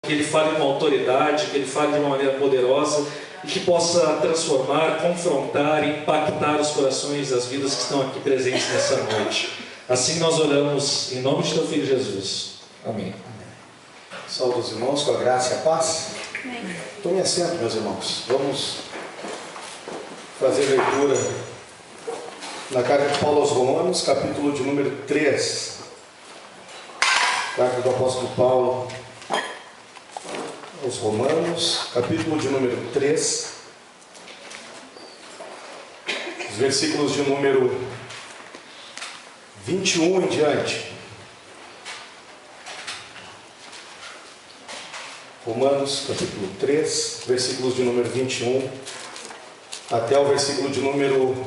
que Ele fale com autoridade, que Ele fale de uma maneira poderosa e que possa transformar, confrontar e impactar os corações das vidas que estão aqui presentes nessa noite. Assim nós oramos em nome de Teu Filho Jesus. Amém. Saúde os irmãos com a graça e a paz. Amém. Tome assento, meus irmãos. Vamos fazer leitura na carta de Paulo aos Romanos, capítulo de número 3. Carta do apóstolo Paulo aos Romanos, capítulo de número 3. Os versículos de número 21 em diante. Romanos, capítulo 3, versículos de número 21 até o versículo de número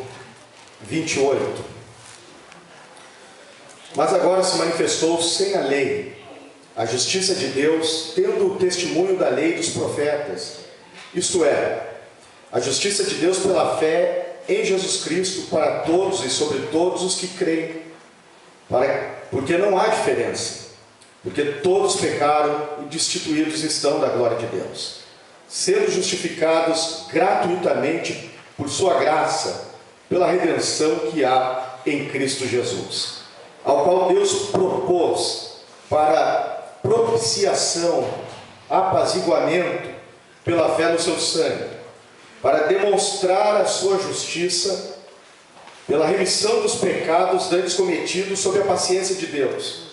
28. Mas agora se manifestou sem a lei a justiça de Deus, tendo o testemunho da lei dos profetas, isto é, a justiça de Deus pela fé em Jesus Cristo para todos e sobre todos os que creem, porque não há diferença, porque todos pecaram e destituídos estão da glória de Deus, sendo justificados gratuitamente por sua graça, pela redenção que há em Cristo Jesus, ao qual Deus propôs para propiciação, apaziguamento pela fé no seu sangue, para demonstrar a sua justiça pela remissão dos pecados antes cometidos sob a paciência de Deus,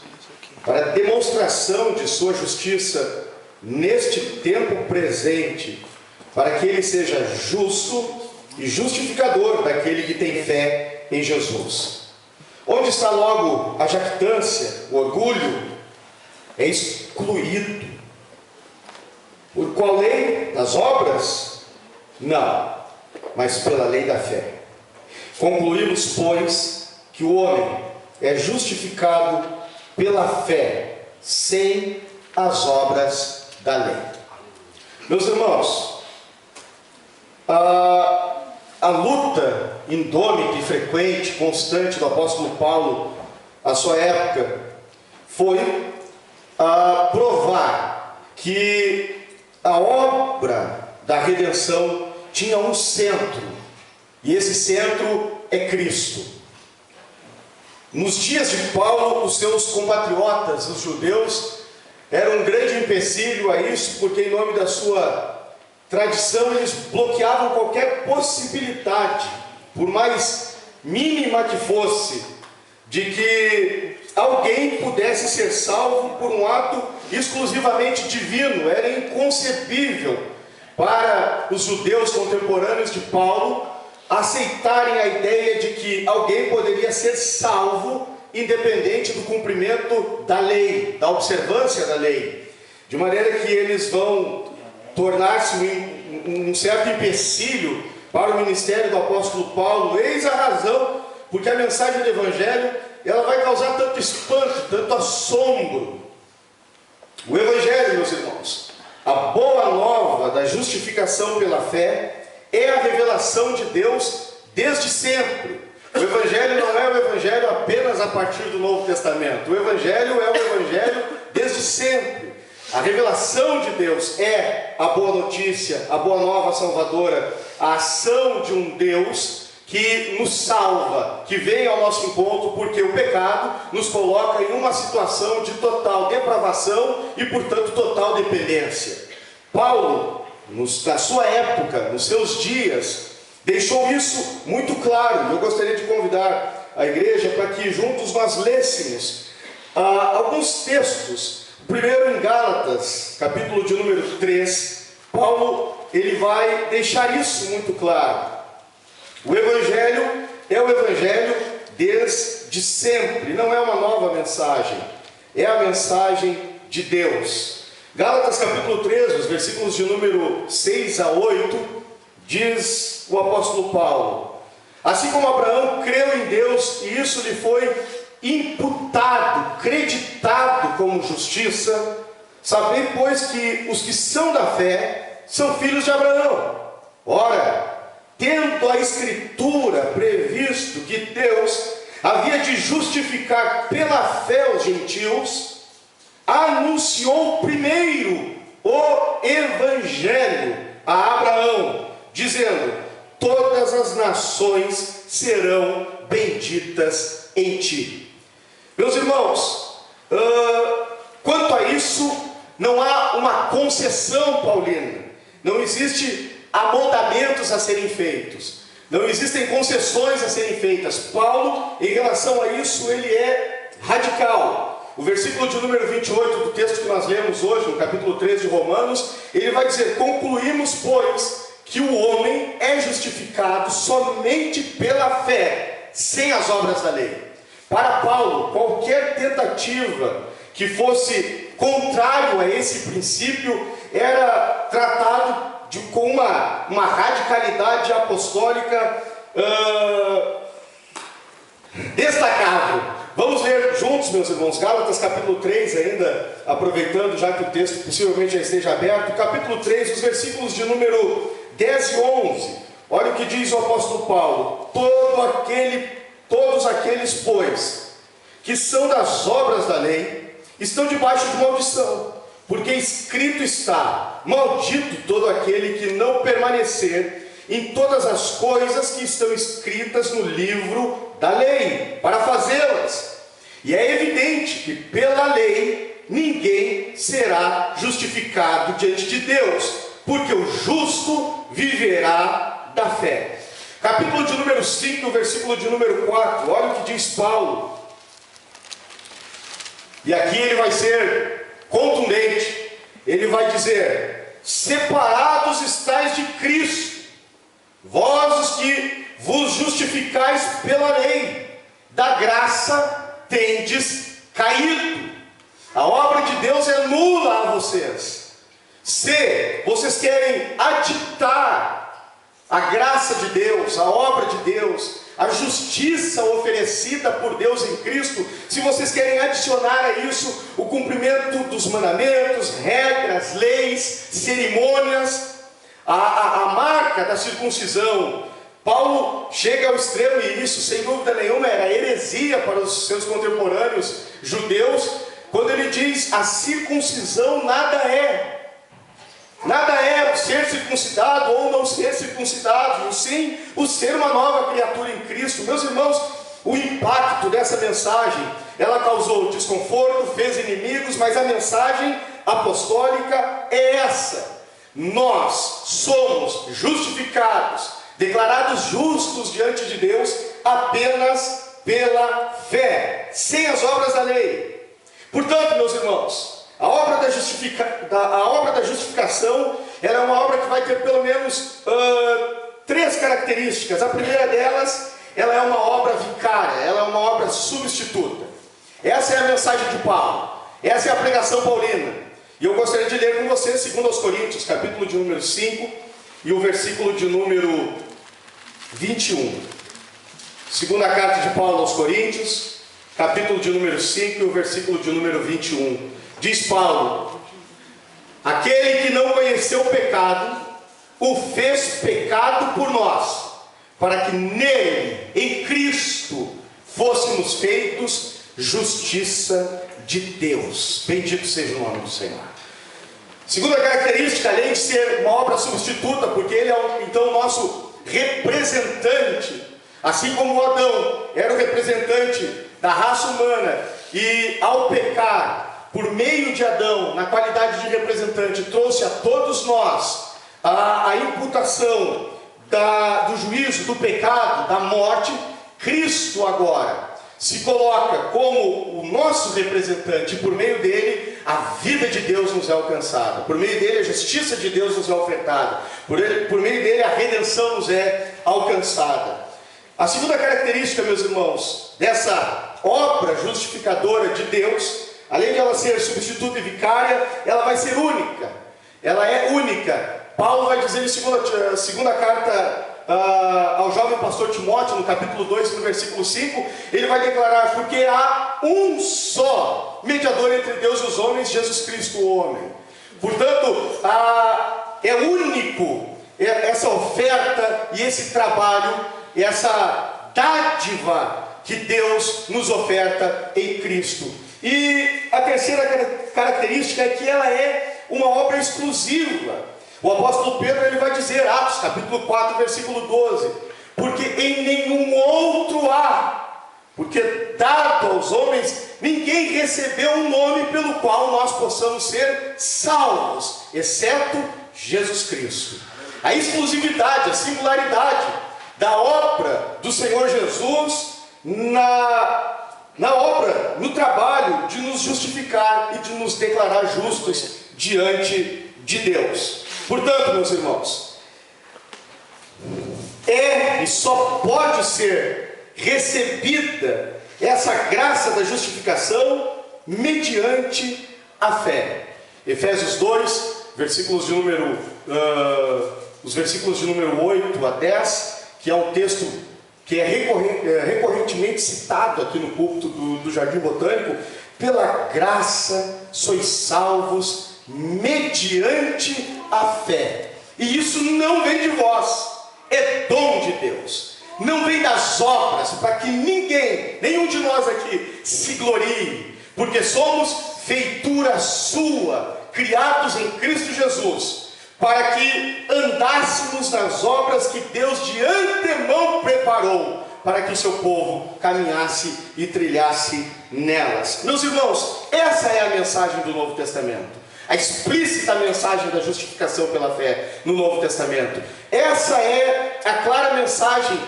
para demonstração de sua justiça neste tempo presente, para que ele seja justo e justificador daquele que tem fé em Jesus. Onde está logo a jactância, o orgulho? É excluído. Por qual lei? Das obras? Não, mas pela lei da fé. Concluímos, pois, que o homem é justificado pela fé, sem as obras da lei. Meus irmãos, a luta indômita e frequente, constante do apóstolo Paulo, à sua época, foi provar que a obra da redenção tinha um centro, e esse centro é Cristo. Nos dias de Paulo, os seus compatriotas, os judeus, eram um grande empecilho a isso, porque em nome da sua tradição eles bloqueavam qualquer possibilidade, por mais mínima que fosse, de que alguém pudesse ser salvo por um ato exclusivamente divino. Era inconcebível para os judeus contemporâneos de Paulo aceitarem a ideia de que alguém poderia ser salvo independente do cumprimento da lei, da observância da lei, de maneira que eles vão tornar-se um certo empecilho para o ministério do apóstolo Paulo. Eis a razão porque a mensagem do Evangelho ela vai causar tanto espanto, tanto assombro. O Evangelho, meus irmãos, a boa nova da justificação pela fé, é a revelação de Deus desde sempre. O Evangelho não é o Evangelho apenas a partir do Novo Testamento. O Evangelho é o Evangelho desde sempre. A revelação de Deus é a boa notícia, a boa nova salvadora, a ação de um Deus que nos salva, que vem ao nosso encontro, porque o pecado nos coloca em uma situação de total depravação e, portanto, total dependência. Paulo, na sua época, nos seus dias, deixou isso muito claro. Eu gostaria de convidar a igreja para que juntos nós lêssemos alguns textos. Primeiro em Gálatas, capítulo de número 3, Paulo ele vai deixar isso muito claro. O Evangelho é o Evangelho desde sempre, não é uma nova mensagem, é a mensagem de Deus. Gálatas capítulo 3, os versículos de número 6 a 8, diz o apóstolo Paulo: assim como Abraão creu em Deus e isso lhe foi imputado, creditado como justiça, sabei, pois, que os que são da fé são filhos de Abraão. Ora, tendo a Escritura previsto que Deus havia de justificar pela fé os gentios, anunciou primeiro o Evangelho a Abraão, dizendo: todas as nações serão benditas em ti. Meus irmãos, quanto a isso, não há uma concessão paulina, não existe amoldamentos a serem feitos, não existem concessões a serem feitas. Paulo, em relação a isso, ele é radical. O versículo de número 28 do texto que nós lemos hoje, no capítulo 13 de Romanos, ele vai dizer: concluímos, pois, que o homem é justificado somente pela fé, sem as obras da lei. Para Paulo, qualquer tentativa que fosse contrário a esse princípio era tratado com uma radicalidade apostólica destacável. Vamos ler juntos, meus irmãos, Gálatas capítulo 3, ainda aproveitando já que o texto possivelmente já esteja aberto, capítulo 3, os versículos de número 10 e 11. Olha o que diz o apóstolo Paulo: todos aqueles, pois, que são das obras da lei, estão debaixo de maldição, porque escrito está: maldito todo aquele que não permanecer em todas as coisas que estão escritas no livro da lei, para fazê-las. E é evidente que pela lei ninguém será justificado diante de Deus, porque o justo viverá da fé. Capítulo de número 5, versículo de número 4, olha o que diz Paulo. E aqui ele vai ser contundente. Ele vai dizer: separados estáis de Cristo, vós os que vos justificais pela lei, da graça tendes caído. A obra de Deus é nula a vocês. Se vocês querem aditar a graça de Deus, a obra de Deus, a justiça oferecida por Deus em Cristo, se vocês querem adicionar a isso o cumprimento dos mandamentos, regras, leis, cerimônias, a marca da circuncisão, Paulo chega ao extremo, e isso sem dúvida nenhuma era heresia para os seus contemporâneos judeus, quando ele diz: a circuncisão nada é. Nada é o ser circuncidado ou não ser circuncidado, sim o ser uma nova criatura em Cristo. Meus irmãos, o impacto dessa mensagem, ela causou desconforto, fez inimigos, mas a mensagem apostólica é essa: nós somos justificados, declarados justos diante de Deus apenas pela fé, sem as obras da lei. Portanto, meus irmãos, a obra da justificação, ela é uma obra que vai ter pelo menos 3 características. A primeira delas, ela é uma obra vicária, ela é uma obra substituta. Essa é a mensagem de Paulo, essa é a pregação paulina. E eu gostaria de ler com você 2 Coríntios, capítulo de número 5 e o versículo de número 21. Segunda carta de Paulo aos Coríntios, capítulo de número 5 e o versículo de número 21. Diz Paulo: aquele que não conheceu o pecado, o fez pecado por nós, para que nele, em Cristo, fôssemos feitos justiça de Deus. Bendito seja o nome do Senhor. Segunda característica, além de ser uma obra substituta, porque ele é então o nosso representante, assim como Adão era o representante da raça humana, e ao pecar, por meio de Adão, na qualidade de representante, trouxe a todos nós a imputação do juízo, do pecado, da morte. Cristo agora se coloca como o nosso representante, e por meio dele a vida de Deus nos é alcançada, por meio dele a justiça de Deus nos é ofertada, por meio dele a redenção nos é alcançada. A segunda característica, meus irmãos, dessa obra justificadora de Deus, além de ela ser substituta e vicária, ela vai ser única. Ela é única. Paulo vai dizer em segunda carta ao jovem pastor Timóteo, no capítulo 2, no versículo 5, ele vai declarar: porque há um só mediador entre Deus e os homens, Jesus Cristo o homem. Portanto, é único essa oferta e esse trabalho, essa dádiva que Deus nos oferta em Cristo. E a terceira característica é que ela é uma obra exclusiva. O apóstolo Pedro ele vai dizer, Atos capítulo 4, versículo 12, porque em nenhum outro há, porque dado aos homens, ninguém recebeu um nome pelo qual nós possamos ser salvos, exceto Jesus Cristo. A exclusividade, a singularidade da obra do Senhor Jesus na obra, no trabalho de nos justificar e de nos declarar justos diante de Deus. Portanto, meus irmãos, e só pode ser recebida essa graça da justificação mediante a fé. Efésios 2, versículos de número, os versículos de número 8 a 10, que é um texto que é recorrentemente citado aqui no púlpito do Jardim Botânico. Pela graça sois salvos mediante a fé. E isso não vem de vós, é dom de Deus. Não vem das obras, para que ninguém, nenhum de nós aqui, se glorie, porque somos feitura sua, criados em Cristo Jesus, para que andássemos nas obras que Deus de antemão preparou, para que o seu povo caminhasse e trilhasse nelas. Meus irmãos, essa é a mensagem do Novo Testamento. A explícita mensagem da justificação pela fé no Novo Testamento. Essa é a clara mensagem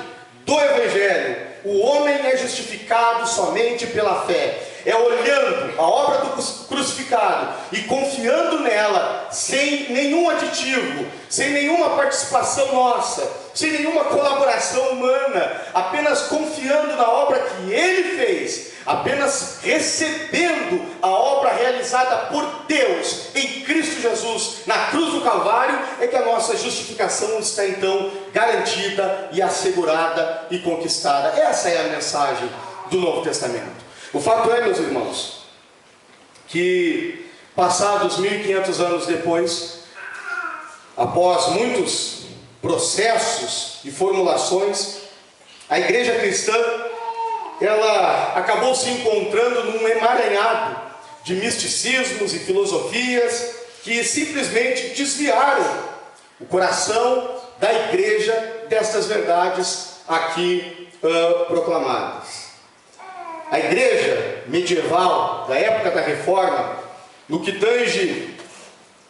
do Evangelho. O homem é justificado somente pela fé. É olhando a obra do crucificado e confiando nela, sem nenhum aditivo, sem nenhuma participação nossa, sem nenhuma colaboração humana, apenas confiando na obra que Ele fez, apenas recebendo a obra realizada por Deus em Cristo Jesus na cruz do Calvário, é que a nossa justificação está então garantida e assegurada e conquistada. Essa é a mensagem do Novo Testamento. O fato é, meus irmãos, que passados 1500 anos depois, após muitos processos e formulações, a igreja cristã ela acabou se encontrando num emaranhado de misticismos e filosofias que simplesmente desviaram o coração da igreja destas verdades aqui proclamadas. A igreja medieval da época da Reforma, no que tange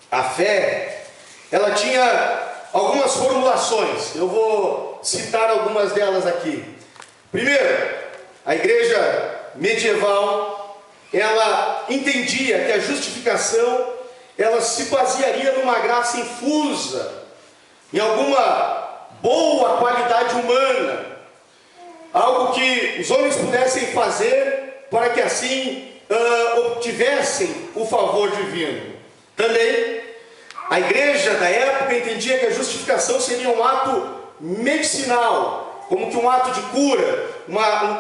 a fé, ela tinha algumas formulações. Eu vou citar algumas delas aqui. Primeiro, a igreja medieval, ela entendia que a justificação, ela se basearia numa graça infusa, em alguma boa qualidade humana, algo que os homens pudessem fazer para que assim obtivessem o favor divino. Também, a igreja da época entendia que a justificação seria um ato medicinal, como que um ato de cura,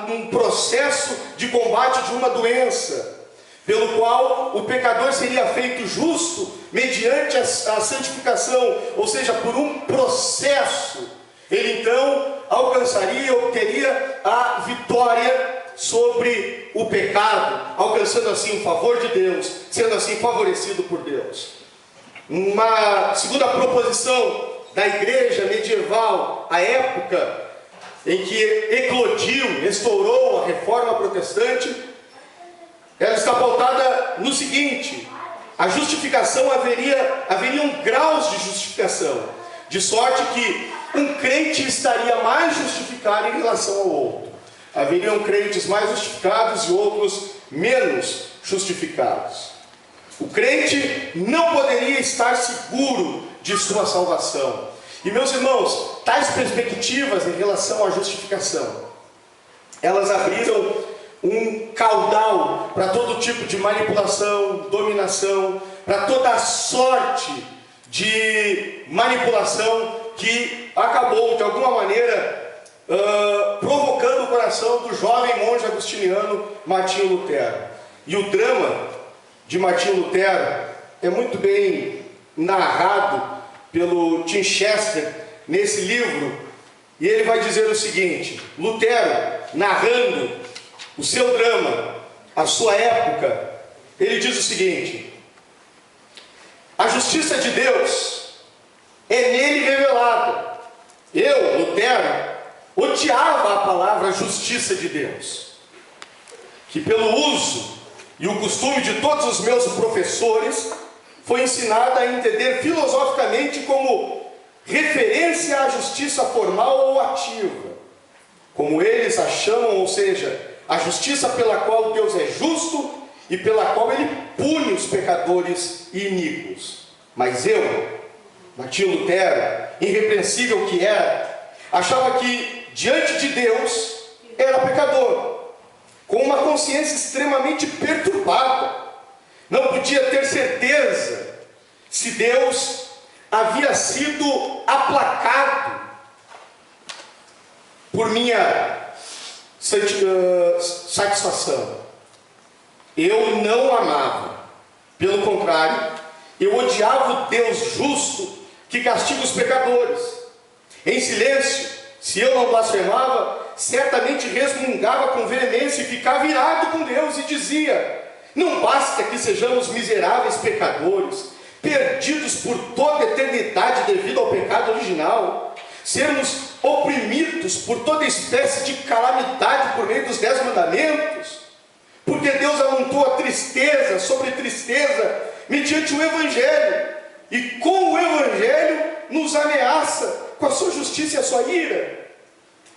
um processo de combate de uma doença, pelo qual o pecador seria feito justo mediante a santificação, ou seja, por um processo. Ele então alcançaria, obteria a vitória sobre o pecado, alcançando assim o favor de Deus, sendo assim favorecido por Deus. Uma segunda proposição da igreja medieval, à época em que eclodiu, estourou a reforma protestante, ela está pautada no seguinte: a justificação haveriam graus de justificação, de sorte que um crente estaria mais justificado em relação ao outro. Haveriam crentes mais justificados e outros menos justificados. O crente não poderia estar seguro de sua salvação. E meus irmãos, tais perspectivas em relação à justificação, elas abriram um caudal para todo tipo de manipulação, dominação, para toda a sorte de manipulação que acabou, de alguma maneira, provocando o coração do jovem monge agostiniano Martinho Lutero. E o drama de Martinho Lutero é muito bem narrado pelo Tim Chester nesse livro, e ele vai dizer o seguinte: Lutero, narrando o seu drama, a sua época, ele diz o seguinte: a justiça de Deus é nele revelada. Eu, Lutero, odiava a palavra justiça de Deus, que pelo uso e o costume de todos os meus professores foi ensinada a entender filosoficamente como referência à justiça formal ou ativa, como eles a chamam, ou seja, a justiça pela qual Deus é justo e pela qual Ele pune os pecadores e iníquos. Mas eu, Martinho Lutero, irrepreensível que era, achava que diante de Deus era pecador, com uma consciência extremamente perturbada. Não podia ter certeza se Deus havia sido aplacado por minha satisfação. Eu não amava, pelo contrário, eu odiava o Deus justo que castiga os pecadores. Em silêncio, se eu não blasfemava, certamente resmungava com veemência e ficava irado com Deus e dizia: não basta que sejamos miseráveis pecadores, perdidos por toda a eternidade devido ao pecado original, sermos oprimidos por toda espécie de calamidade por meio dos 10 mandamentos, porque Deus amontoa tristeza sobre tristeza mediante o Evangelho, e com o Evangelho nos ameaça com a sua justiça e a sua ira.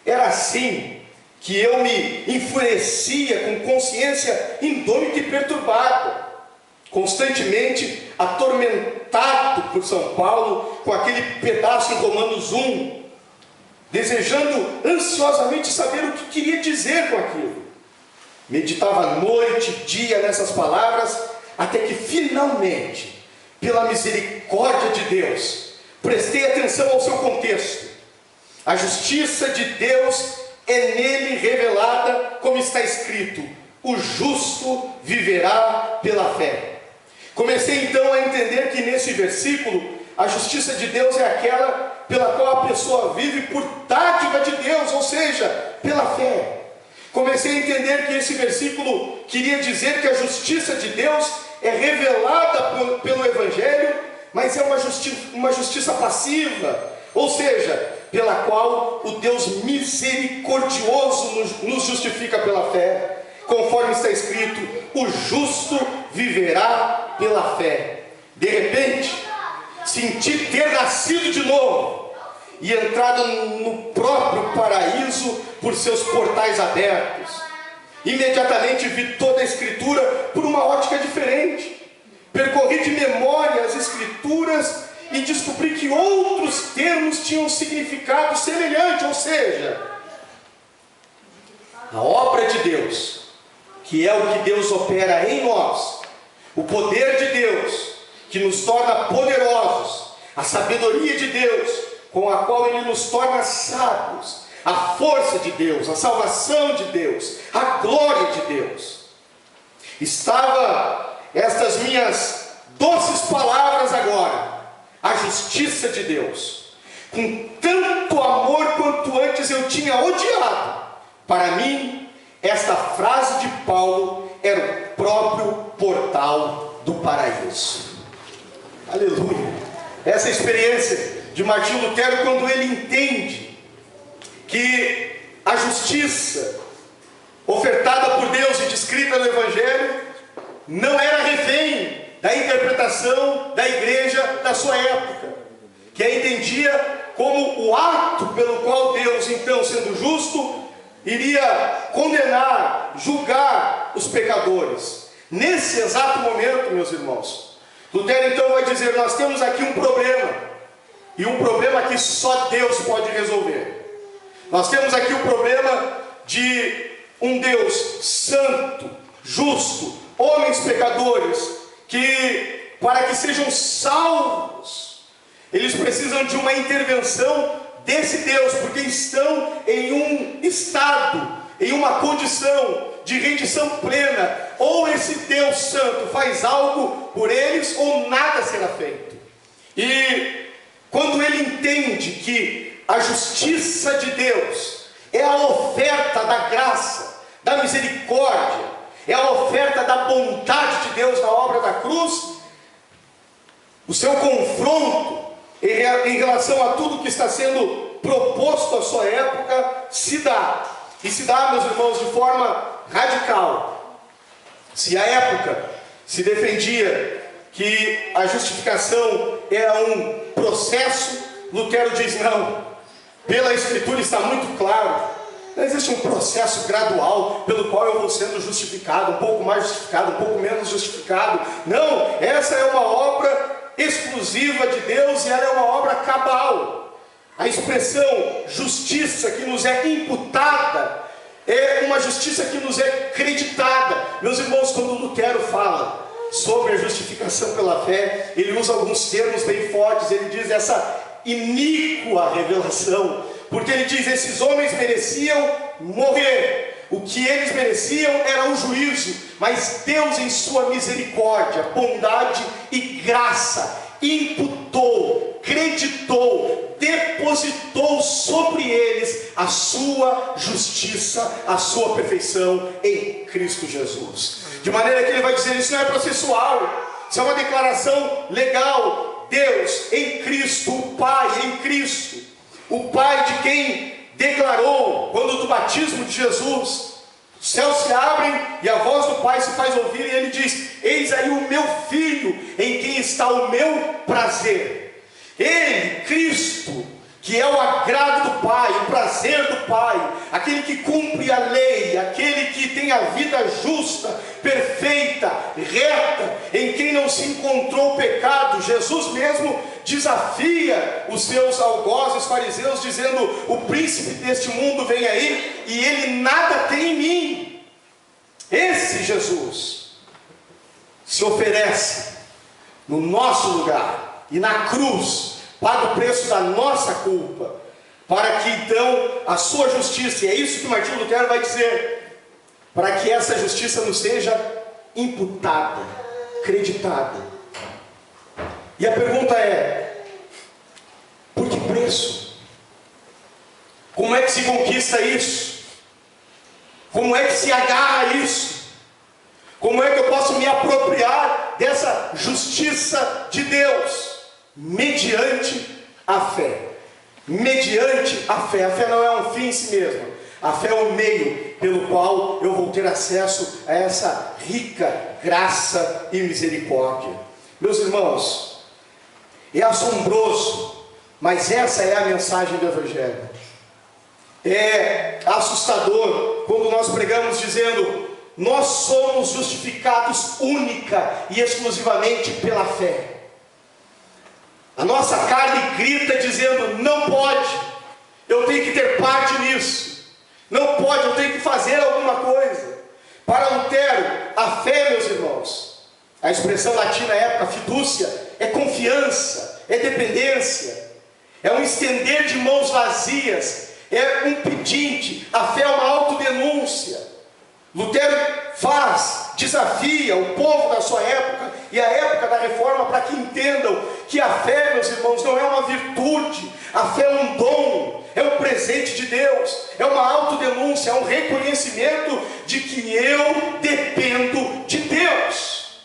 Era assim que eu me enfurecia com consciência indômita e perturbada, constantemente atormentado por São Paulo com aquele pedaço em Romanos 1, desejando ansiosamente saber o que queria dizer com aquilo. Meditava noite e dia nessas palavras, até que finalmente, pela misericórdia de Deus, prestei atenção ao seu contexto. A justiça de Deus é nele revelada, como está escrito: o justo viverá pela fé. Comecei então a entender que nesse versículo, a justiça de Deus é aquela pela qual a pessoa vive por dádiva de Deus, ou seja, pela fé. Comecei a entender que esse versículo queria dizer que a justiça de Deus é revelada pelo Evangelho, mas é uma justiça passiva, ou seja, pela qual o Deus misericordioso nos justifica pela fé, conforme está escrito: o justo viverá pela fé. De repente, senti ter nascido de novo e entrado no próprio paraíso por seus portais abertos. Imediatamente vi toda a Escritura por uma ótica diferente. Percorri de memória as Escrituras e descobri que outros termos tinham significado semelhante, ou seja, a obra de Deus, que é o que Deus opera em nós, o poder de Deus, que nos torna poderosos, a sabedoria de Deus, com a qual Ele nos torna sábios, a força de Deus, a salvação de Deus, a glória de Deus. Estava estas minhas doces palavras agora, a justiça de Deus, com tanto amor quanto antes eu tinha odiado. Para mim, esta frase de Paulo era o próprio portal do paraíso. Aleluia! Essa experiência de Martinho Lutero, quando ele entende que a justiça ofertada por Deus e descrita no Evangelho não era refém da interpretação da igreja da sua época, que a entendia como o ato pelo qual Deus, então, sendo justo, iria condenar, julgar os pecadores. Nesse exato momento, meus irmãos, Lutero então vai dizer: nós temos aqui um problema, e um problema que só Deus pode resolver. Nós temos aqui o problema de um Deus santo, justo, homens pecadores, que para que sejam salvos, eles precisam de uma intervenção desse Deus, porque estão em um estado, em uma condição de rendição plena. Ou esse Deus santo faz algo por eles, ou nada será feito. E quando ele entende que a justiça de Deus é a oferta da graça, da misericórdia, é a oferta da bondade de Deus na obra da cruz, o seu confronto em relação a tudo que está sendo proposto à sua época se dá. E se dá, meus irmãos, de forma radical. Se a época se defendia que a justificação era um processo, Lutero diz não. Pela Escritura está muito claro. Não existe um processo gradual pelo qual eu vou sendo justificado, um pouco mais justificado, um pouco menos justificado. Não, essa é uma obra exclusiva de Deus e ela é uma obra cabal. A expressão justiça que nos é imputada é uma justiça que nos é creditada. Meus irmãos, quando Lutero fala sobre a justificação pela fé, ele usa alguns termos bem fortes. Ele diz essa iníqua revelação, porque ele diz: esses homens mereciam morrer, o que eles mereciam era o juízo, mas Deus em sua misericórdia, bondade e graça imputou, creditou, depositou sobre eles a sua justiça, a sua perfeição em Cristo Jesus. De maneira que ele vai dizer: isso não é processual, isso é uma declaração legal. Deus em Cristo, o Pai em Cristo, o Pai de quem declarou, quando do batismo de Jesus, os céus se abrem e a voz do Pai se faz ouvir, e ele diz: eis aí o meu Filho, em quem está o meu prazer. Ele, Cristo, que é o agrado do Pai, o prazer do Pai, aquele que cumpre a lei, aquele que tem a vida justa, perfeita, reta, em quem não se encontrou pecado. Jesus mesmo desafia os seus algozes fariseus, dizendo: o príncipe deste mundo vem aí e ele nada tem em mim. Esse Jesus se oferece no nosso lugar e na cruz paga o preço da nossa culpa, para que então a sua justiça, e é isso que Martinho Lutero vai dizer, para que essa justiça nos seja imputada, creditada. E a pergunta é: por que preço? Como é que se conquista isso? Como é que se agarra isso? Como é que eu posso me apropriar dessa justiça de Deus? Mediante a fé. Mediante a fé. A fé não é um fim em si mesma. A fé é o meio pelo qual eu vou ter acesso a essa rica graça e misericórdia. Meus irmãos, é assombroso, mas essa é a mensagem do Evangelho. É assustador quando nós pregamos dizendo: nós somos justificados única e exclusivamente pela fé. A nossa carne grita dizendo: não pode, eu tenho que ter parte nisso, não pode, eu tenho que fazer alguma coisa. Para Lutero, a fé, meus irmãos, a expressão latina época, fidúcia, é confiança, é dependência, é um estender de mãos vazias, é um pedinte. A fé é uma autodenúncia. Lutero desafia o povo da sua época e a época da reforma, para que entendam que a fé, meus irmãos, não é uma virtude, a fé é um dom, é um presente de Deus, é uma autodenúncia, é um reconhecimento de que eu dependo de Deus.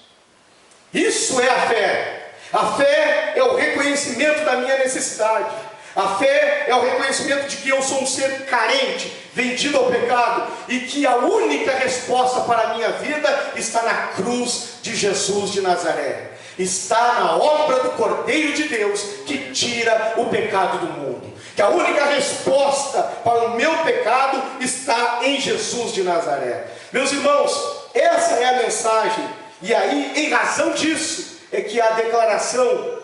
Isso é a fé. A fé é o reconhecimento da minha necessidade. A fé é o reconhecimento de que eu sou um ser carente, vendido ao pecado, e que a única resposta para a minha vida está na cruz de Jesus de Nazaré. Está na obra do Cordeiro de Deus que tira o pecado do mundo. Que a única resposta para o meu pecado está em Jesus de Nazaré. Meus irmãos, essa é a mensagem. E aí, em razão disso, é que a declaração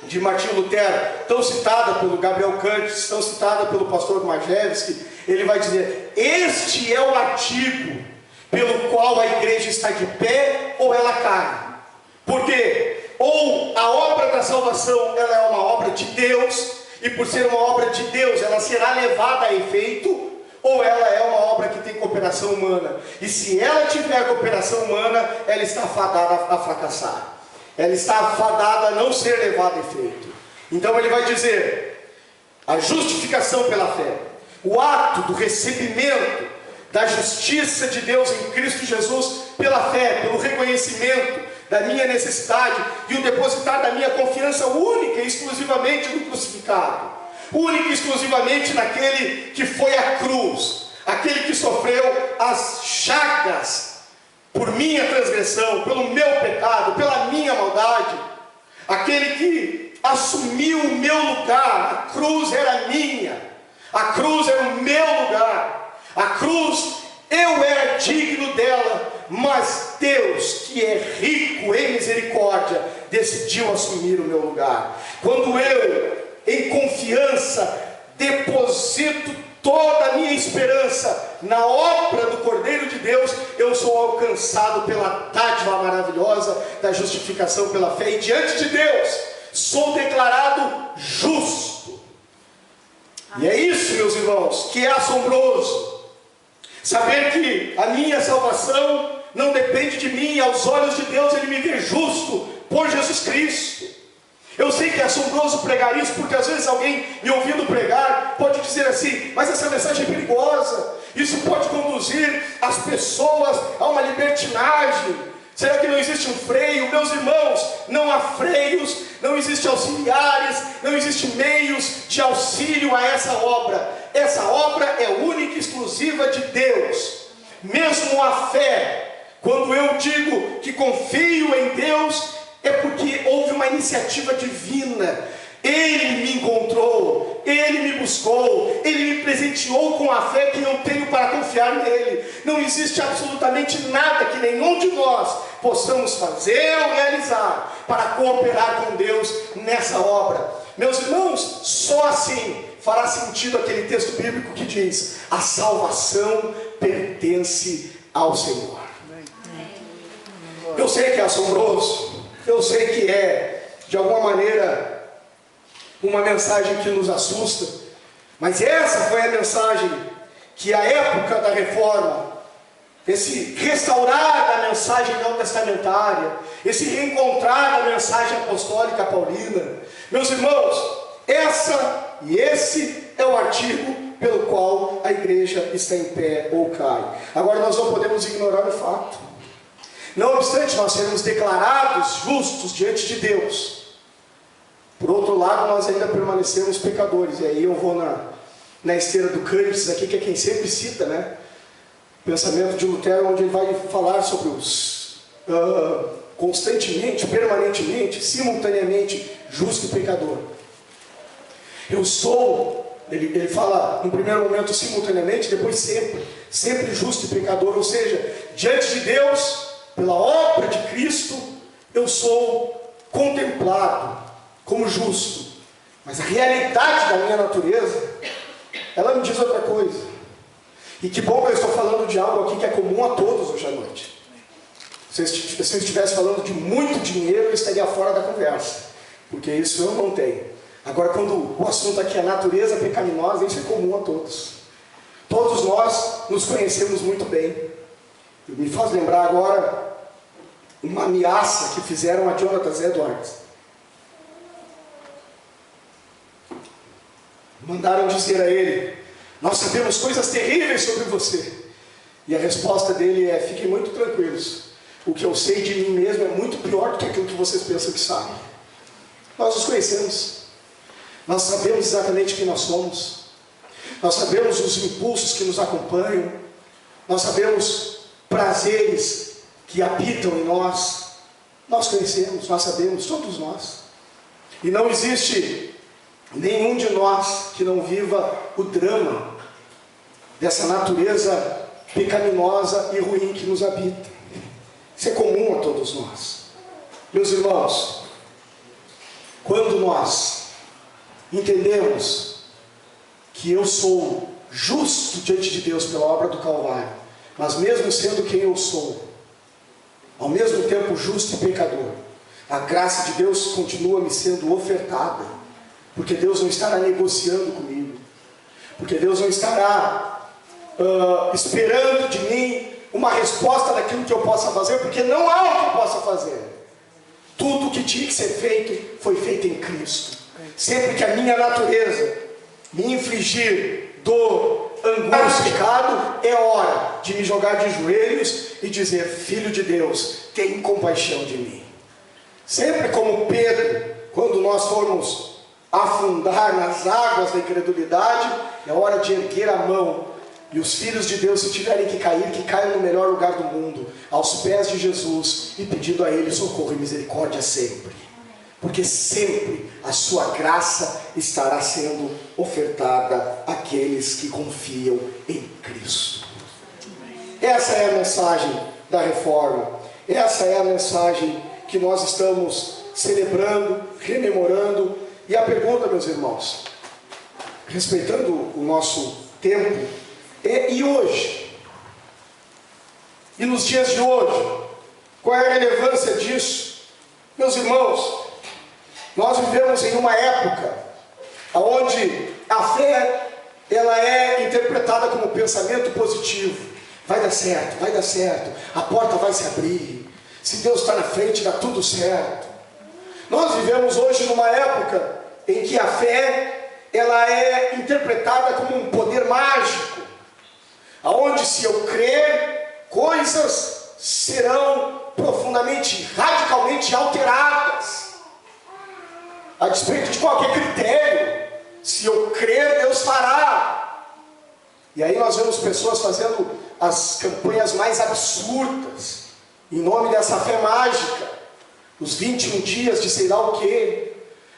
de Martinho Lutero, tão citada pelo Gabriel Cantes, tão citada pelo pastor Majewski, ele vai dizer: este é o artigo pelo qual a igreja está de pé ou ela cai. Porque ou a obra da salvação ela é uma obra de Deus, e por ser uma obra de Deus ela será levada a efeito, ou ela é uma obra que tem cooperação humana. E se ela tiver cooperação humana, ela está fadada a fracassar. Ela está fadada a não ser levada a efeito. Então ele vai dizer: a justificação pela fé, o ato do recebimento da justiça de Deus em Cristo Jesus pela fé, pelo reconhecimento da minha necessidade e o depositar da minha confiança única e exclusivamente no crucificado, única e exclusivamente naquele que foi à cruz, aquele que sofreu as chagas por minha transgressão, pelo meu pecado, pela minha maldade, aquele que assumiu o meu lugar. A cruz era minha, a cruz era o meu lugar, a cruz eu era digno dela, mas Deus, que é rico em misericórdia, decidiu assumir o meu lugar. Quando eu, em confiança, deposito toda a minha esperança na obra do Cordeiro de Deus, eu sou alcançado pela dádiva maravilhosa da justificação pela fé, e diante de Deus sou declarado justo. E é isso, meus irmãos, que é assombroso, saber que a minha salvação não depende de mim. Aos olhos de Deus Ele me vê justo por Jesus Cristo. Eu sei que é assombroso pregar isso, porque às vezes alguém me ouvindo pregar pode dizer assim: mas essa mensagem é perigosa, isso pode conduzir as pessoas a uma libertinagem. Será que não existe um freio? Meus irmãos, não há freios, não existem auxiliares, não existem meios de auxílio a essa obra. Essa obra é única e exclusiva de Deus. Mesmo a fé, quando eu digo que confio em Deus, é porque houve uma iniciativa divina. Ele me encontrou, Ele me buscou, Ele me presenteou com a fé que eu tenho para confiar nele. Não existe absolutamente nada que nenhum de nós possamos fazer ou realizar para cooperar com Deus nessa obra. Meus irmãos, só assim fará sentido aquele texto bíblico que diz: a salvação pertence ao Senhor. Eu sei que é assombroso, eu sei que é, de alguma maneira, uma mensagem que nos assusta, mas essa foi a mensagem que a época da reforma, esse restaurar da mensagem neotestamentária, esse reencontrar da mensagem apostólica paulina, meus irmãos, essa e esse é o artigo pelo qual a igreja está em pé ou cai. Agora nós não podemos ignorar o fato. Não obstante nós sermos declarados justos diante de Deus, por outro lado, nós ainda permanecemos pecadores. E aí eu vou na esteira do Cândice aqui, que é quem sempre cita, né? O pensamento de Lutero, onde ele vai falar sobre os constantemente, permanentemente, simultaneamente, justo e pecador. Eu sou, ele fala no primeiro momento simultaneamente, depois sempre justo e pecador. Ou seja, diante de Deus, pela obra de Cristo, eu sou contemplado como justo, mas a realidade da minha natureza, ela me diz outra coisa. E que bom que eu estou falando de algo aqui que é comum a todos hoje à noite. Se eu estivesse falando de muito dinheiro, eu estaria fora da conversa, porque isso eu não tenho. Agora, quando o assunto aqui é a natureza pecaminosa, isso é comum a todos. Todos nós nos conhecemos muito bem. Me faz lembrar agora uma ameaça que fizeram a Jonathan Edwards. Mandaram dizer a ele: nós sabemos coisas terríveis sobre você. E a resposta dele é: fiquem muito tranquilos, o que eu sei de mim mesmo é muito pior do que aquilo que vocês pensam que sabem. Nós nos conhecemos, nós sabemos exatamente quem nós somos, nós sabemos os impulsos que nos acompanham, nós sabemos prazeres que habitam em nós. Nós conhecemos, nós sabemos, todos nós. E não existe nenhum de nós que não viva o drama dessa natureza pecaminosa e ruim que nos habita. Isso é comum a todos nós. Meus irmãos, quando nós entendemos que eu sou justo diante de Deus pela obra do Calvário, mas mesmo sendo quem eu sou, ao mesmo tempo justo e pecador, a graça de Deus continua me sendo ofertada. Porque Deus não estará negociando comigo, porque Deus não estará esperando de mim uma resposta daquilo que eu possa fazer, porque não há o que eu possa fazer. Tudo o que tinha que ser feito, foi feito em Cristo. Sempre que a minha natureza me infligir dor, angústia, pecado, é hora de me jogar de joelhos e dizer: Filho de Deus, tem compaixão de mim. Sempre como Pedro, quando nós formos afundar nas águas da incredulidade, é hora de erguer a mão. E os filhos de Deus, se tiverem que cair, que caiam no melhor lugar do mundo, aos pés de Jesus, e pedindo a Ele socorro e misericórdia sempre. Porque sempre a sua graça estará sendo ofertada àqueles que confiam em Cristo. Essa é a mensagem da reforma. Essa é a mensagem que nós estamos celebrando, rememorando. E a pergunta, meus irmãos, respeitando o nosso tempo, e hoje? E nos dias de hoje? Qual é a relevância disso? Meus irmãos, nós vivemos em uma época onde a fé, ela é interpretada como pensamento positivo. Vai dar certo, a porta vai se abrir. Se Deus está na frente, dá tudo certo. Nós vivemos hoje numa época em que a fé, ela é interpretada como um poder mágico, aonde se eu crer, coisas serão profundamente, radicalmente alteradas, a despeito de qualquer critério. Se eu crer, Deus fará. E aí nós vemos pessoas fazendo as campanhas mais absurdas, em nome dessa fé mágica, os 21 dias de sei lá o quê,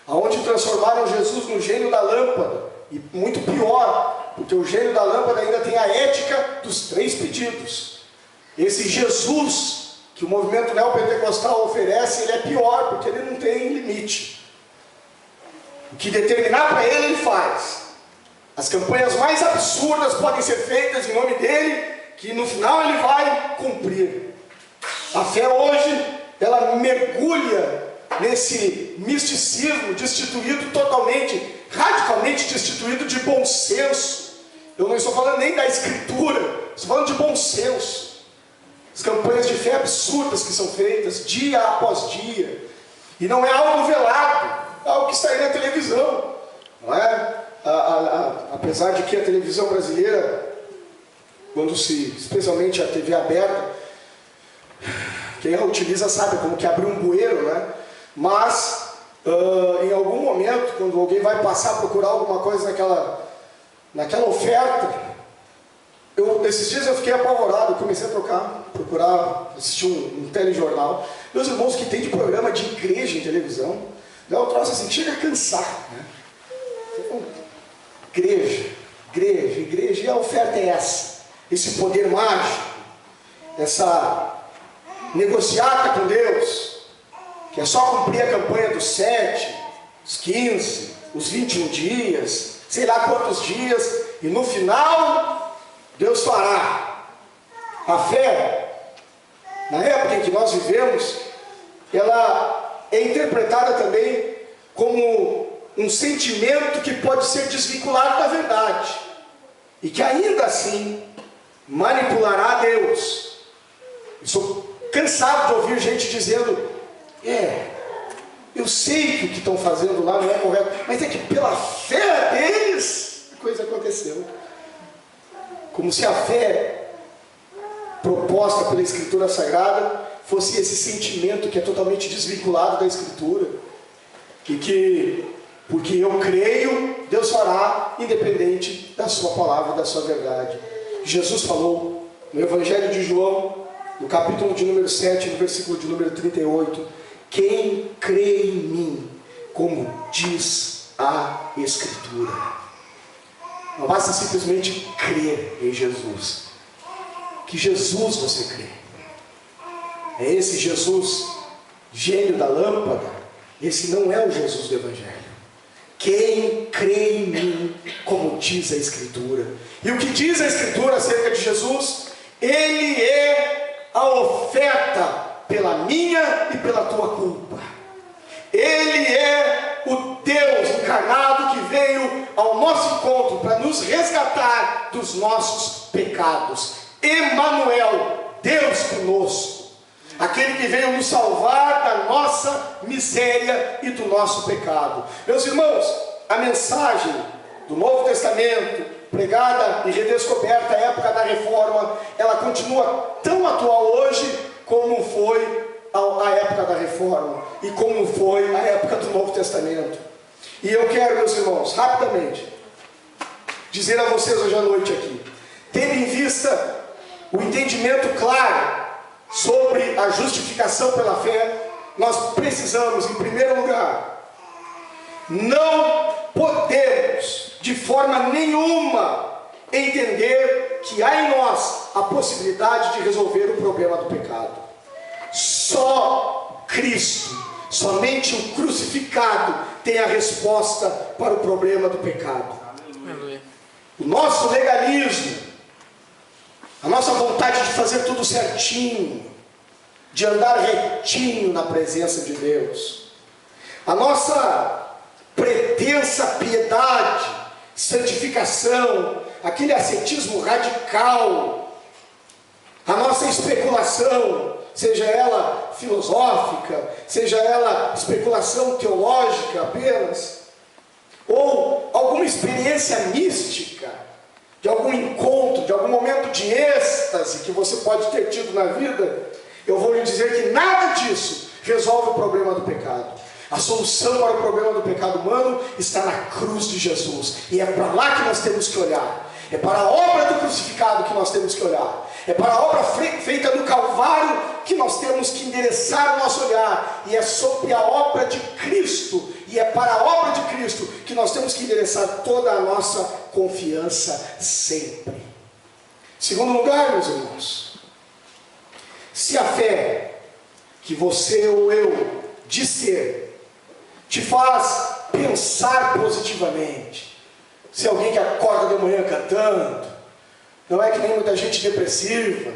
aonde transformaram Jesus no gênio da lâmpada. E muito pior, porque o gênio da lâmpada ainda tem a ética dos 3 pedidos. Esse Jesus que o movimento neopentecostal oferece, ele é pior, porque ele não tem limite. O que determinar para ele, ele faz. As campanhas mais absurdas podem ser feitas em nome dele, que no final ele vai cumprir. A fé hoje, ela mergulha nesse misticismo destituído totalmente, radicalmente destituído de bom senso. Eu não estou falando nem da escritura, estou falando de bom senso. As campanhas de fé absurdas que são feitas dia após dia, e não é algo velado, é algo que está aí na televisão, não é? Apesar de que a televisão brasileira, especialmente a TV aberta, quem a utiliza sabe como que abre um bueiro, né? Mas em algum momento, quando alguém vai passar a procurar alguma coisa naquela oferta, esses dias eu fiquei apavorado. Eu comecei a procurar, assistir um telejornal. Meus irmãos, que tem de programa de igreja em televisão, é um troço assim que chega a cansar, né? Igreja, e a oferta é essa, esse poder mágico, essa negociata com Deus, que é só cumprir a campanha dos 7, os 15, os 21 dias, sei lá quantos dias, e no final, Deus fará. A fé, na época em que nós vivemos, ela é interpretada também como um sentimento que pode ser desvinculado da verdade, e que ainda assim manipulará a Deus. Eu sou cansado de ouvir gente dizendo: eu sei que o que estão fazendo lá não é correto, mas é que pela fé deles a coisa aconteceu. Como se a fé proposta pela Escritura Sagrada fosse esse sentimento que é totalmente desvinculado da Escritura, e que, porque eu creio, Deus fará, independente da sua palavra, da sua verdade. Jesus falou no Evangelho de João, no capítulo de número 7, no versículo de número 38, quem crê em mim, como diz a Escritura. Não basta simplesmente crer em Jesus. Que Jesus você crê? É esse Jesus, gênio da lâmpada? Esse não é o Jesus do Evangelho. Quem crê em mim, como diz a Escritura. E o que diz a Escritura acerca de Jesus? Ele é a oferta pela minha e pela tua culpa. Ele é o Deus encarnado que veio ao nosso encontro para nos resgatar dos nossos pecados. Emanuel, Deus conosco. Aquele que veio nos salvar da nossa miséria e do nosso pecado. Meus irmãos, a mensagem do Novo Testamento pregada e redescoberta à época da Reforma, ela continua tão atual hoje como foi a época da Reforma e como foi a época do Novo Testamento. E eu quero, meus irmãos, rapidamente dizer a vocês hoje à noite aqui, tendo em vista o entendimento claro sobre a justificação pela fé, nós precisamos, em primeiro lugar, não podemos de forma nenhuma entender que há em nós a possibilidade de resolver o problema do pecado. Só Cristo, somente o crucificado tem a resposta para o problema do pecado. O nosso legalismo, a nossa vontade de fazer tudo certinho, de andar retinho na presença de Deus, a nossa pretensa piedade, santificação, aquele ascetismo radical, a nossa especulação, seja ela filosófica, seja ela especulação teológica apenas, ou alguma experiência mística, de algum encontro, de algum momento de êxtase que você pode ter tido na vida, eu vou lhe dizer que nada disso resolve o problema do pecado. A solução para o problema do pecado humano está na cruz de Jesus. E é para lá que nós temos que olhar. É para a obra do crucificado que nós temos que olhar. É para a obra feita no Calvário que nós temos que endereçar o nosso olhar. E é sobre a obra de Cristo, e é para a obra de Cristo que nós temos que endereçar toda a nossa confiança sempre. Segundo lugar, meus irmãos, se a fé que você ou eu diz ter te faz pensar positivamente, se alguém que acorda de manhã cantando, não é que nem muita gente depressiva,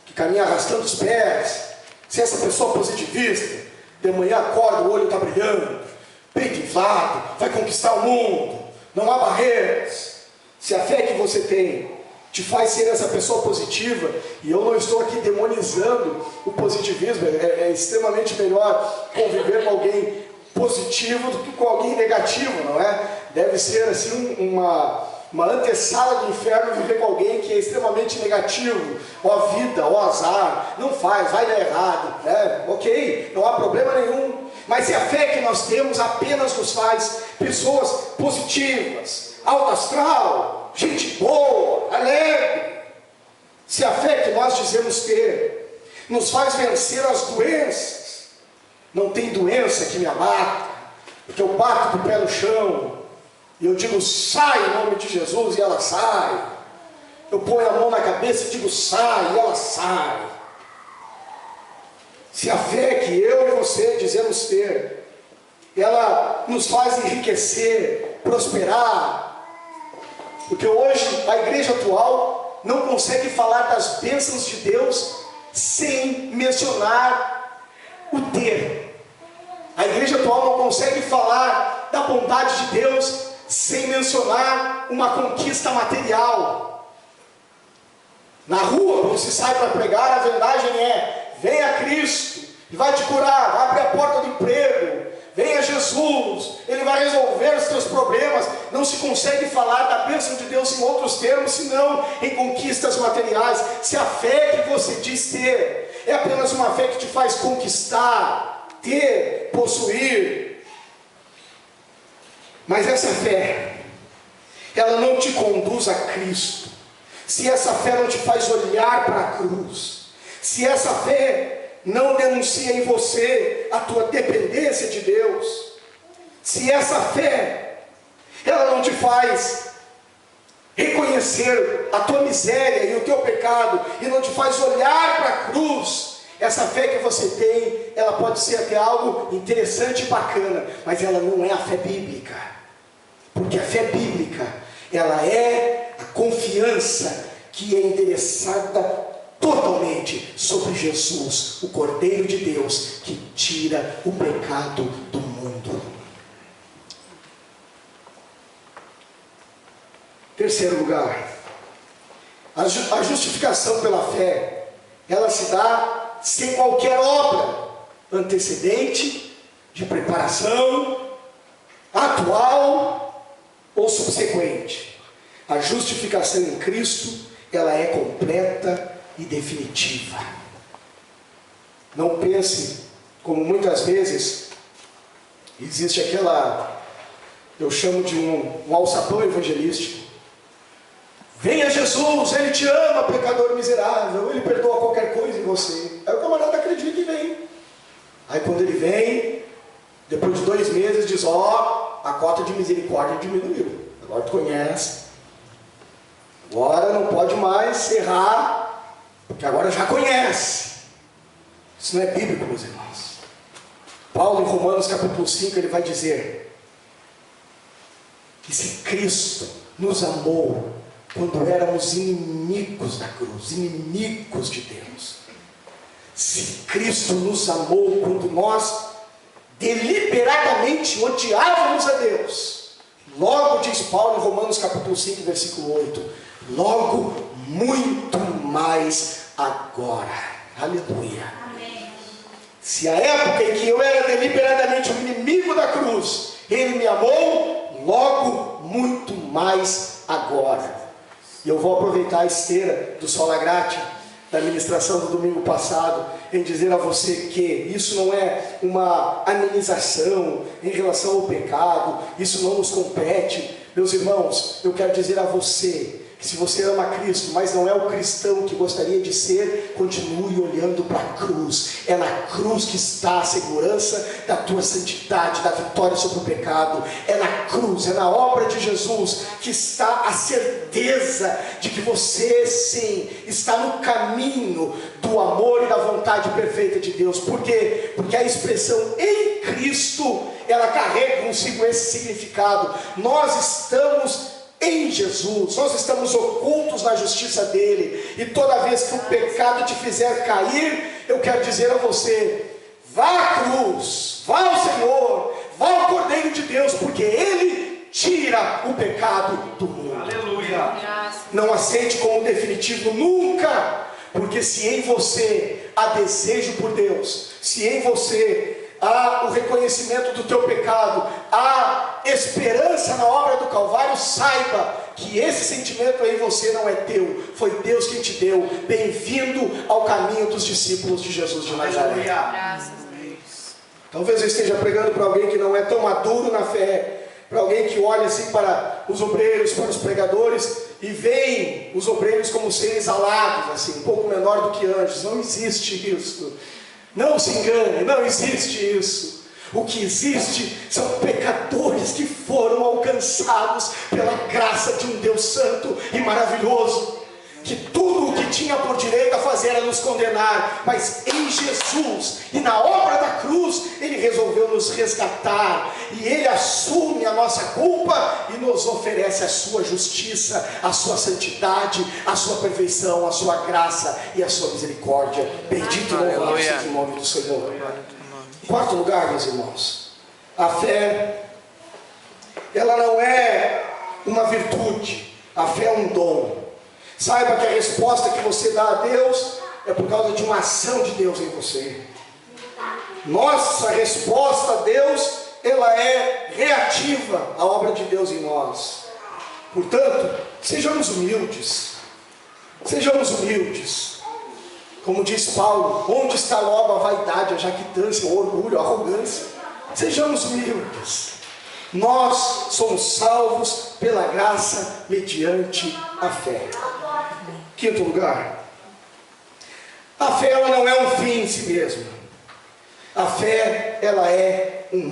que caminha arrastando os pés, se essa pessoa positivista, de manhã acorda, o olho está brilhando, peito inflado, vai conquistar o mundo, não há barreiras, se a fé que você tem te faz ser essa pessoa positiva, e eu não estou aqui demonizando o positivismo, é extremamente melhor conviver com alguém positivo do que com alguém negativo, não é? Deve ser assim uma antessala do inferno viver com alguém que é extremamente negativo, ó vida, ó azar, não faz, vai dar errado, né? Ok, não há problema nenhum, mas se a fé que nós temos apenas nos faz pessoas positivas, alto astral, gente boa, alegre, se a fé que nós dizemos ter nos faz vencer as doenças, não tem doença que me abata, porque eu bato com o pé no chão, e eu digo, sai em nome de Jesus, e ela sai. Eu ponho a mão na cabeça e digo, sai, e ela sai. Se a fé que eu e você dizemos ter, ela nos faz enriquecer, prosperar, porque hoje a igreja atual não consegue falar das bênçãos de Deus sem mencionar o ter. A igreja atual não consegue falar da bondade de Deus sem mencionar uma conquista material. Na rua, quando se sai para pregar, a vendagem é: venha Cristo, e vai te curar, vai abrir a porta do emprego, venha Jesus, Ele vai resolver os teus problemas. Não se consegue falar da bênção de Deus em outros termos, senão em conquistas materiais. Se a fé que você diz ter é apenas uma fé que te faz conquistar, ter, possuir, mas essa fé, ela não te conduz a Cristo, se essa fé não te faz olhar para a cruz, se essa fé não denuncia em você a tua dependência de Deus, se essa fé, ela não te faz reconhecer a tua miséria e o teu pecado, e não te faz olhar para a cruz, essa fé que você tem, ela pode ser até algo interessante e bacana, mas ela não é a fé bíblica, porque a fé bíblica, ela é a confiança que é endereçada totalmente sobre Jesus, o Cordeiro de Deus, que tira o pecado do mundo. Terceiro lugar, a justificação pela fé, ela se dá sem qualquer obra antecedente, de preparação, atual ou subsequente. A justificação em Cristo, ela é completa e definitiva. Não pense, como muitas vezes, existe aquela, eu chamo de um alçapão evangelístico. Venha Jesus, Ele te ama, pecador miserável, Ele perdoa qualquer coisa em você. Aí o camarada acredita e vem. Aí quando ele vem, depois de 2 meses, diz, a cota de misericórdia diminuiu. Agora tu conhece. Agora não pode mais errar, porque agora já conhece. Isso não é bíblico, meus irmãos. Paulo, em Romanos capítulo 5, ele vai dizer que se Cristo nos amou quando éramos inimigos da cruz, inimigos de Deus. Se Cristo nos amou quando nós deliberadamente odiávamos a Deus, logo diz Paulo em Romanos capítulo 5, versículo 8, logo muito mais agora. Aleluia. Amém. Se a época em que eu era deliberadamente um inimigo da cruz, Ele me amou, logo muito mais agora. E eu vou aproveitar a esteira do Sola Gratia, da ministração do domingo passado, em dizer a você que isso não é uma amenização em relação ao pecado, isso não nos compete. Meus irmãos, eu quero dizer a você que se você ama Cristo, mas não é o cristão que gostaria de ser, continue olhando para a cruz. É na cruz que está a segurança da tua santidade, da vitória sobre o pecado. É na cruz, é na obra de Jesus que está a certeza de que você sim está no caminho do amor e da vontade perfeita de Deus. Por quê? Porque a expressão em Cristo, ela carrega consigo esse significado. Nós estamos em Jesus, nós estamos ocultos na justiça dele, e toda vez que o pecado te fizer cair, eu quero dizer a você, vá à cruz, vá ao Senhor, vá ao Cordeiro de Deus, porque Ele tira o pecado do mundo. Aleluia. Não aceite como definitivo nunca, porque se em você há desejo por Deus, se em você há o reconhecimento do teu pecado, há esperança na obra do Calvário, saiba que esse sentimento em você não é teu, foi Deus quem te deu. Bem-vindo ao caminho dos discípulos de Jesus de Nazaré. Graças a Deus. Talvez eu esteja pregando para alguém que não é tão maduro na fé, para alguém que olha assim para os obreiros, para os pregadores, e veem os obreiros como seres alados, assim, um pouco menor do que anjos. Não existe isso. Não se engane, não existe isso. O que existe são pecadores que foram alcançados pela graça de um Deus santo e maravilhoso, que tudo o que tinha por direito a fazer era nos condenar, mas em Jesus e na obra da cruz Ele resolveu nos resgatar, e Ele assume a nossa culpa e nos oferece a sua justiça, a sua santidade, a sua perfeição, a sua graça e a sua misericórdia. Bendito e louvado seja o nome do Senhor. Em quarto lugar, meus irmãos, a fé, ela não é uma virtude, a fé é um dom. Saiba que a resposta que você dá a Deus é por causa de uma ação de Deus em você. Nossa resposta a Deus, ela é reativa à obra de Deus em nós. Portanto, sejamos humildes. Sejamos humildes. Como diz Paulo, onde está logo a vaidade, a jactância, o orgulho, a arrogância? Sejamos humildes. Nós somos salvos pela graça mediante a fé. Quinto lugar, a fé ela não é um fim em si mesma. A fé ela é um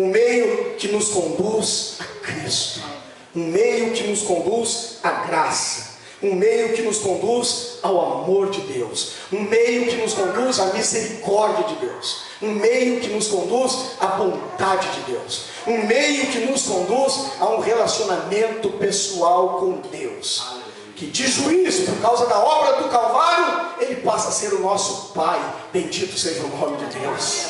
meio que nos conduz a Cristo, um meio que nos conduz à graça, um meio que nos conduz ao amor de Deus, um meio que nos conduz à misericórdia de Deus, um meio que nos conduz à bondade de Deus, um meio que nos conduz a um relacionamento pessoal com Deus, que de juízo, por causa da obra do Calvário, Ele passa a ser o nosso Pai. Bendito seja o nome de Deus.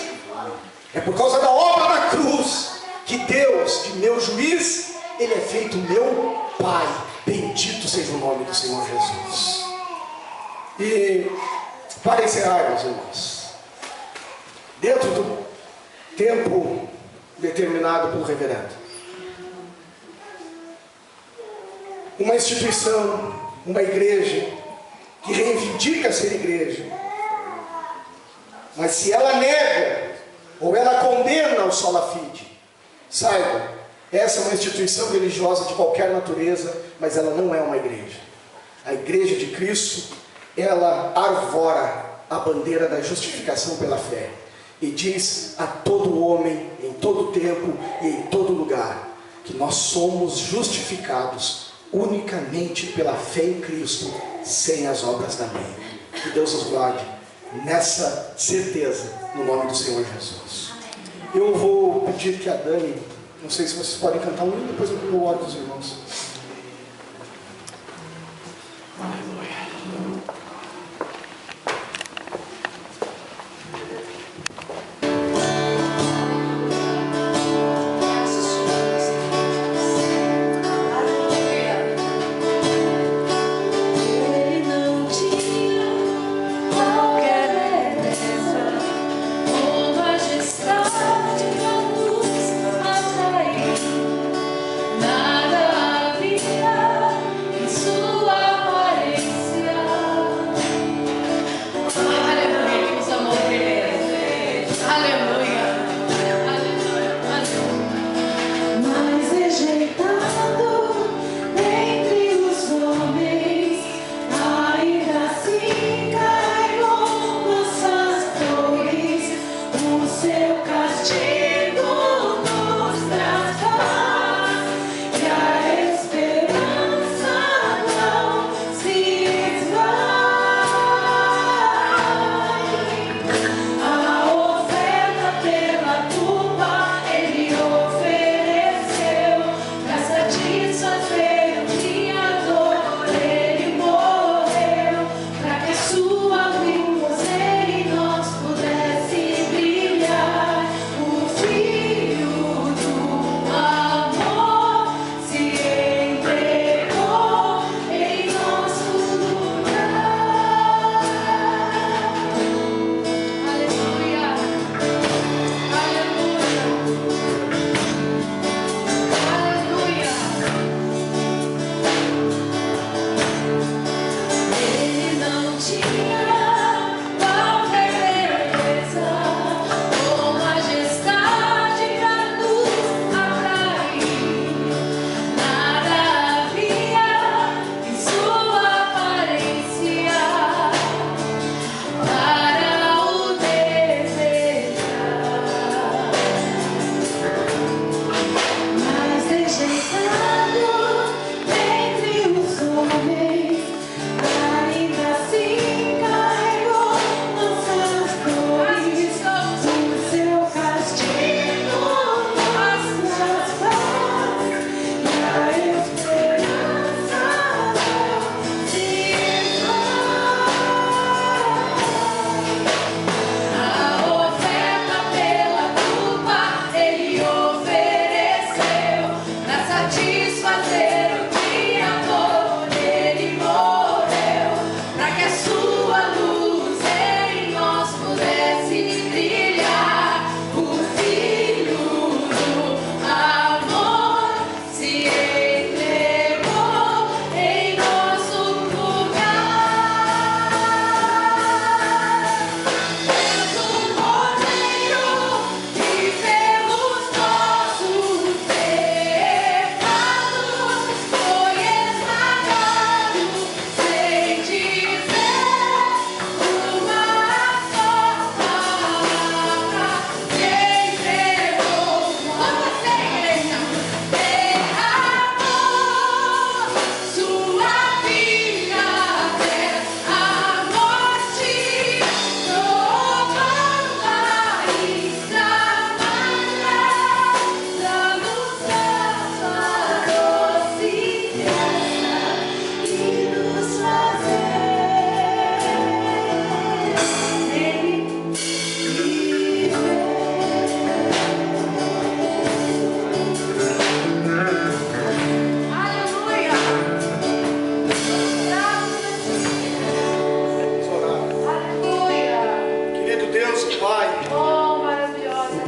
É por causa da obra da cruz que Deus, de meu juiz, Ele é feito meu Pai. Bendito seja o nome do Senhor Jesus. E para encerrar, meus irmãos, dentro do tempo determinado pelo reverendo, uma instituição, uma igreja, que reivindica ser igreja, mas se ela nega, ou ela condena o sola fide, saiba, essa é uma instituição religiosa de qualquer natureza, mas ela não é uma igreja. A igreja de Cristo, ela arvora a bandeira da justificação pela fé, e diz a todo homem, em todo tempo e em todo lugar, que nós somos justificados unicamente pela fé em Cristo, sem as obras da lei. Que Deus nos guarde nessa certeza, no nome do Senhor Jesus. Eu vou pedir que a Dani, não sei se vocês podem cantar um hino, depois eu oro dos irmãos.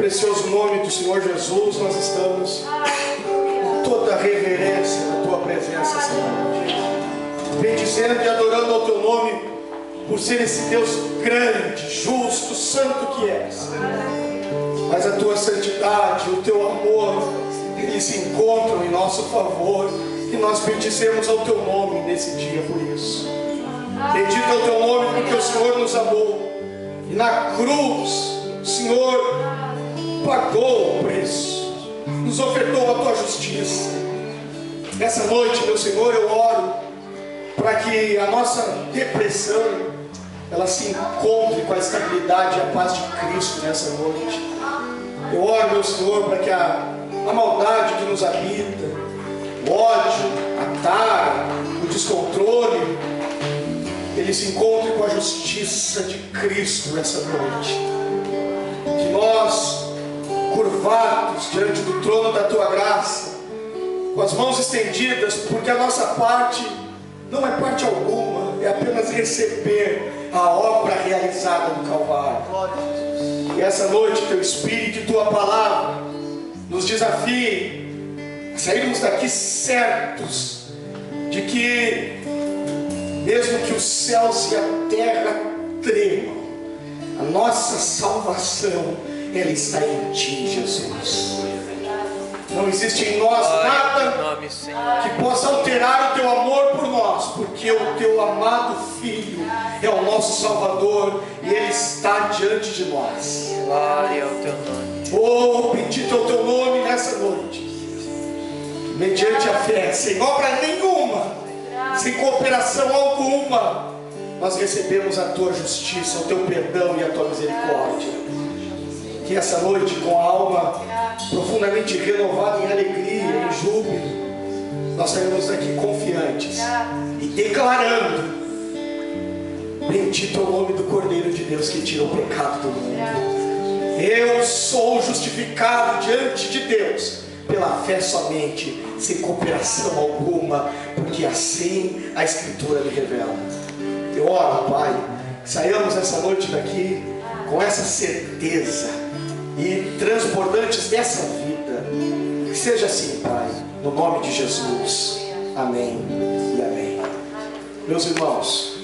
precioso nome do Senhor Jesus, nós estamos com toda a reverência, tua presença essa noite, bendizendo e adorando ao teu nome, por ser esse Deus grande, justo, santo que és. Mas a tua santidade, o teu amor, eles se encontram em nosso favor, e nós bendizemos ao teu nome nesse dia por isso. Bendito é o teu nome porque o Senhor nos amou, e na cruz o Senhor pagou o preço, nos ofertou a tua justiça. Nessa noite, meu Senhor, eu oro para que a nossa depressão ela se encontre com a estabilidade e a paz de Cristo nessa noite. Eu oro, meu Senhor, para que a maldade que nos habita, o ódio, a tara, o descontrole, ele se encontre com a justiça de Cristo nessa noite. Que nós, curvados diante do trono da tua graça, com as mãos estendidas, porque a nossa parte não é parte alguma, é apenas receber a obra realizada no Calvário. E essa noite teu Espírito e tua palavra nos desafiem a sairmos daqui certos de que, mesmo que os céus e a terra tremam, a nossa salvação ela está em ti, Jesus. Não existe em nós nada que possa alterar o teu amor por nós, porque o teu amado Filho é o nosso Salvador e Ele está diante de nós. Glória ao teu nome. Oh, bendito é o teu nome nessa noite. Mediante a fé, sem obra nenhuma, sem cooperação alguma, nós recebemos a tua justiça, o teu perdão e a tua misericórdia. Que essa noite, com a alma profundamente renovada em alegria, em júbilo, nós saímos daqui confiantes e declarando: bendito é o nome do Cordeiro de Deus que tira o pecado do mundo. Eu sou justificado diante de Deus pela fé somente, sem cooperação alguma, porque assim a Escritura me revela. Eu oro, Pai, que saiamos essa noite daqui com essa certeza e transbordantes dessa vida. Que seja assim, Pai, no nome de Jesus. Amém e amém. Meus irmãos,